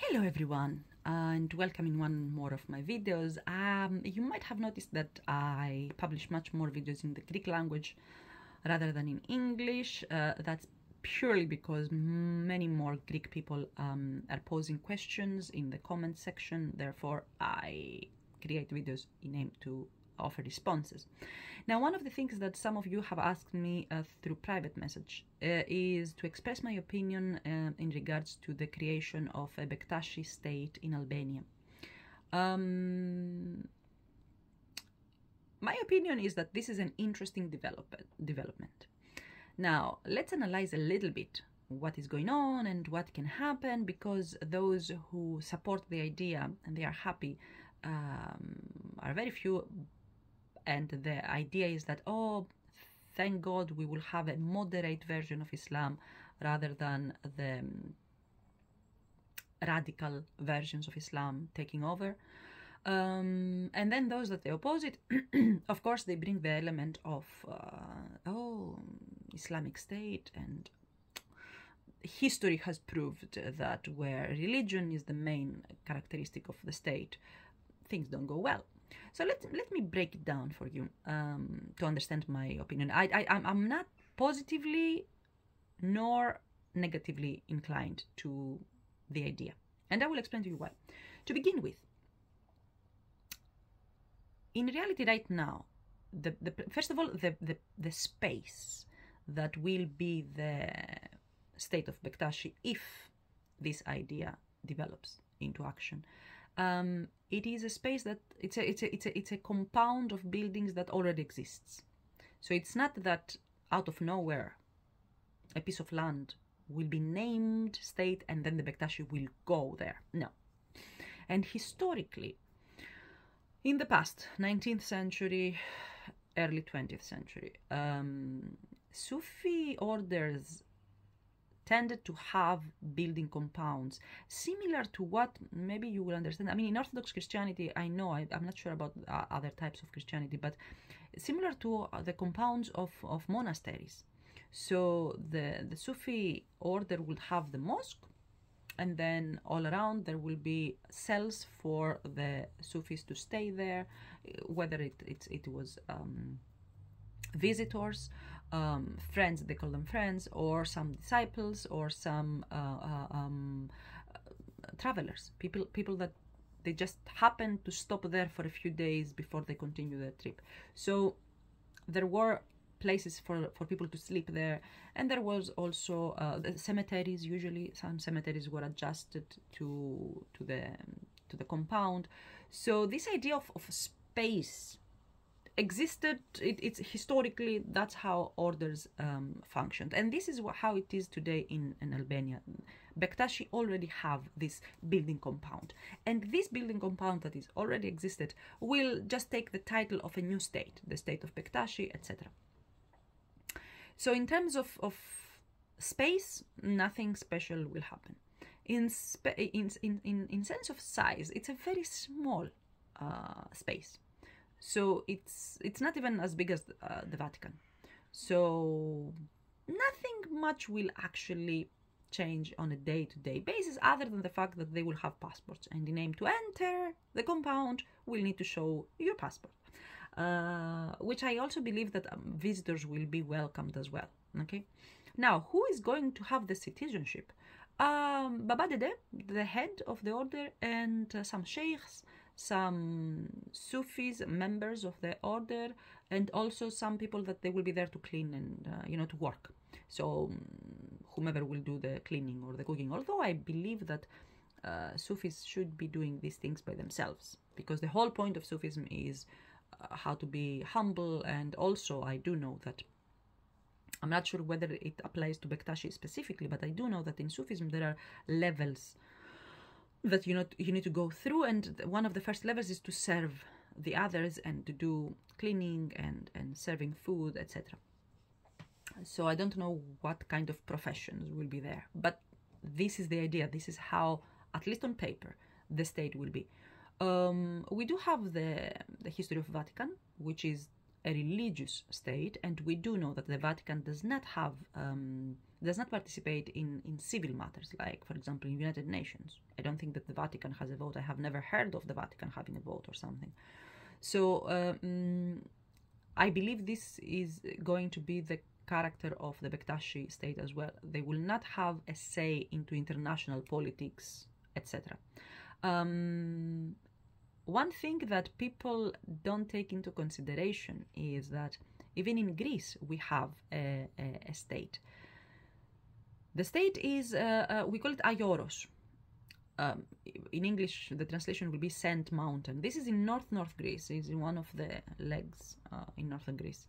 Hello everyone, and welcome in one more of my videos. You might have noticed that I publish much more videos in the Greek language rather than in English. That's purely because many more Greek people are posing questions in the comment section. Therefore, I create videos in aim to offer responses. Now, one of the things that some of you have asked me through private message is to express my opinion in regards to the creation of a Bektashi state in Albania. My opinion is that this is an interesting development. Now, let's analyze a little bit what is going on and what can happen, because those who support the idea and they are happy are very few. And the idea is that, oh, thank God we will have a moderate version of Islam rather than the radical versions of Islam taking over. And then those that they oppose it, of course, they bring the element of, Islamic State, and history has proved that where religion is the main characteristic of the state, things don't go well. So let me break it down for you to understand my opinion. I'm not positively nor negatively inclined to the idea, and I will explain to you why. To begin with, in reality right now, first of all, the space that will be the state of Bektashi if this idea develops into action, it is a space that it's a compound of buildings that already exists. So it's not that out of nowhere a piece of land will be named state and then the Bektashi will go there. No. And historically, in the past, 19th century, early 20th century, Sufi orders tended to have building compounds similar to what maybe you will understand. I mean, in Orthodox Christianity, I'm not sure about other types of Christianity, but similar to the compounds of monasteries. So the Sufi order would have the mosque, and then all around there will be cells for the Sufis to stay there, whether it was visitors, friends, they call them friends, or some disciples, or some travelers, people that they just happen to stop there for a few days before they continue their trip. So there were places for people to sleep there, and there was also the cemeteries. Usually some cemeteries were adjusted to the compound. So this idea of space existed. It's historically, that's how orders functioned, and this is how it is today in Albania. Bektashi already have this building compound, and this building compound that is already existed will just take the title of a new state, the state of Bektashi, etc. So in terms of space, nothing special will happen. In sense of size, it's a very small space. So it's not even as big as the Vatican. So nothing much will actually change on a day-to-day basis, other than the fact that they will have passports, and in aim to enter the compound will need to show your passport, which I also believe that visitors will be welcomed as well. Okay, now who is going to have the citizenship? Baba Dede, the head of the order, and some sheikhs, some Sufis, members of the order, and also some people that they will be there to clean and to work. So whomever will do the cleaning or the cooking, although I believe that Sufis should be doing these things by themselves, because the whole point of Sufism is how to be humble. And also I do know that, I'm not sure whether it applies to Bektashi specifically, but I do know that in Sufism there are levels that you need to go through, and one of the first levels is to serve the others and to do cleaning and serving food, etc. So I don't know what kind of professions will be there, but this is the idea. This is how, at least on paper, the state will be. We do have the history of Vatican, which is a religious state, and we do know that the Vatican does not participate in civil matters, like, for example, in United Nations. I don't think that the Vatican has a vote. I have never heard of the Vatican having a vote or something. So I believe this is going to be the character of the Bektashi state as well. They will not have a say into international politics, etc. One thing that people don't take into consideration is that even in Greece we have a state. The state is, we call it Aioros. In English, the translation will be Sand Mountain. This is in North Greece. It's in one of the legs in northern Greece.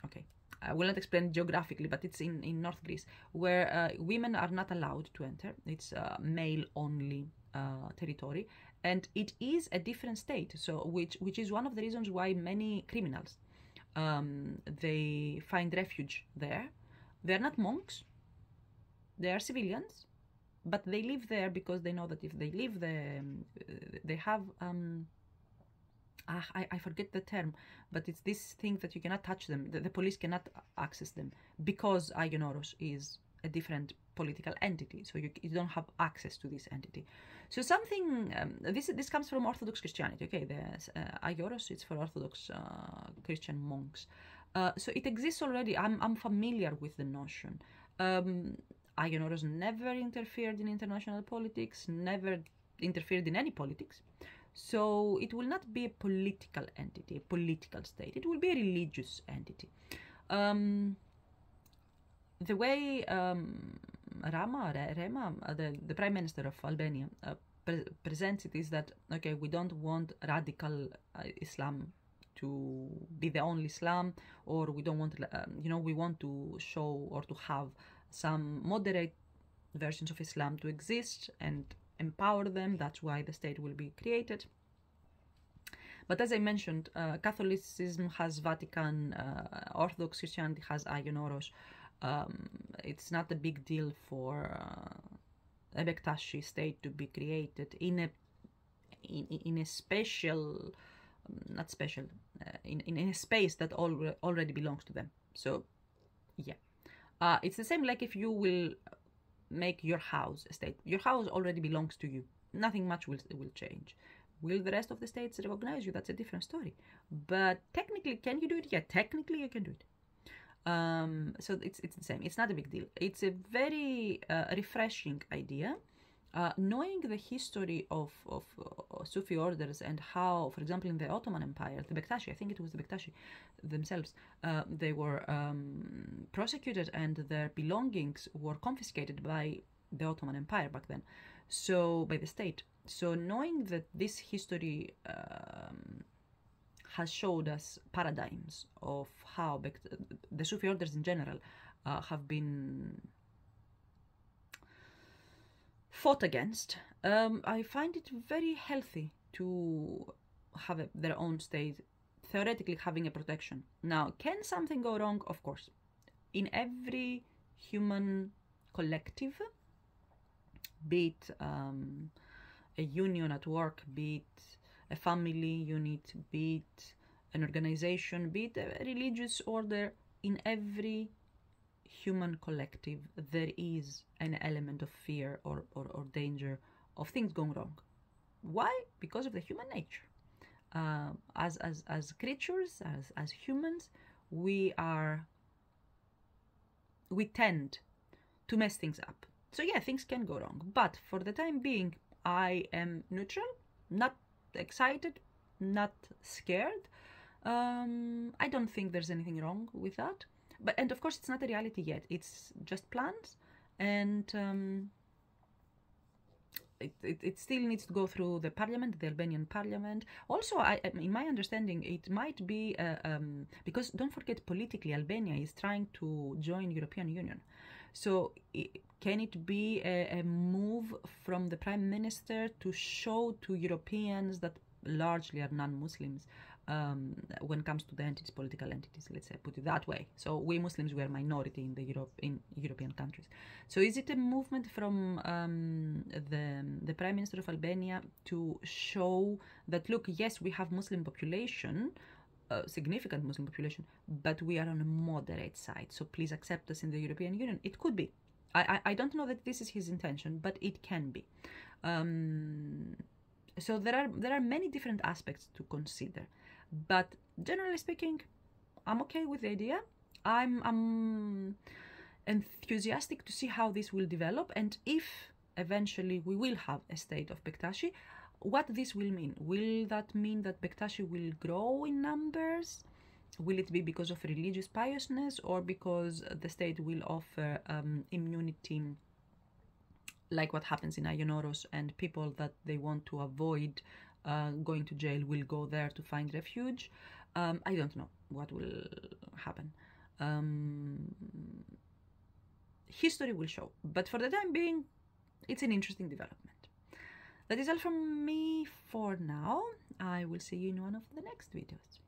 Okay, I will not explain geographically, but it's in North Greece, where women are not allowed to enter. It's male-only territory, and it is a different state. So, which is one of the reasons why many criminals they find refuge there. They are not monks. They are civilians, but they live there because they know that if they live there, they have I forget the term, but it's this thing that you cannot touch them. The police cannot access them because Aionoros is a different political entity, so you don't have access to this entity. So something this comes from Orthodox Christianity. Okay, the Aioros, it's for Orthodox Christian monks. So it exists already. I'm familiar with the notion. Aionoros never interfered in international politics, never interfered in any politics. So it will not be a political entity, a political state. It will be a religious entity. The way Rema, the Prime Minister of Albania, presents it is that, okay, we don't want radical Islam to be the only Islam, or we don't want, we want to show or to have some moderate versions of Islam to exist and empower them. That's why the state will be created. But as I mentioned, Catholicism has Vatican, Orthodox Christianity has Aionoros. It's not a big deal for a Bektashi state to be created in a special, not special, in a space that already belongs to them. So, yeah. It's the same like if you will make your house a state. Your house already belongs to you. Nothing much will change. Will the rest of the states recognize you? That's a different story. But technically, can you do it? Yeah, technically you can do it. So it's the same. It's not a big deal. It's a very refreshing idea. Knowing the history of Sufi orders and how, for example, in the Ottoman Empire, the Bektashi, I think it was the Bektashi themselves, they were prosecuted and their belongings were confiscated by the Ottoman Empire back then, so by the state. So knowing that this history has showed us paradigms of how the Sufi orders in general have been fought against, I find it very healthy to have their own state, theoretically having a protection. Now, can something go wrong? Of course. In every human collective, be it a union at work, be it a family unit, be it an organization, be it a religious order, in every human collective there is an element of fear or danger of things going wrong. Why? Because of the human nature. As creatures, as humans, we tend to mess things up. So yeah, things can go wrong, but for the time being I am neutral, not excited, not scared. I don't think there's anything wrong with that. And of course, it's not a reality yet. It's just plans, and it still needs to go through the parliament, the Albanian parliament. Also, in my understanding, it might be because don't forget, politically, Albania is trying to join European Union. So can it be a move from the Prime Minister to show to Europeans that largely are non-Muslims when it comes to the entities, political entities, let's say, put it that way. So we Muslims were minority in European countries. So is it a movement from the Prime Minister of Albania to show that, look, yes, we have Muslim population, significant Muslim population, but we are on a moderate side. So please accept us in the European Union. It could be. I don't know that this is his intention, but it can be. So there are many different aspects to consider, but generally speaking, I'm okay with the idea. I'm enthusiastic to see how this will develop, and if eventually we will have a state of Bektashi, what this will mean. Will that mean that Bektashi will grow in numbers? Will it be because of religious piousness, or because the state will offer immunity, like what happens in Aionoros, and people that they want to avoid going to jail will go there to find refuge? I don't know what will happen. History will show, but for the time being, it's an interesting development. That is all from me for now. I will see you in one of the next videos.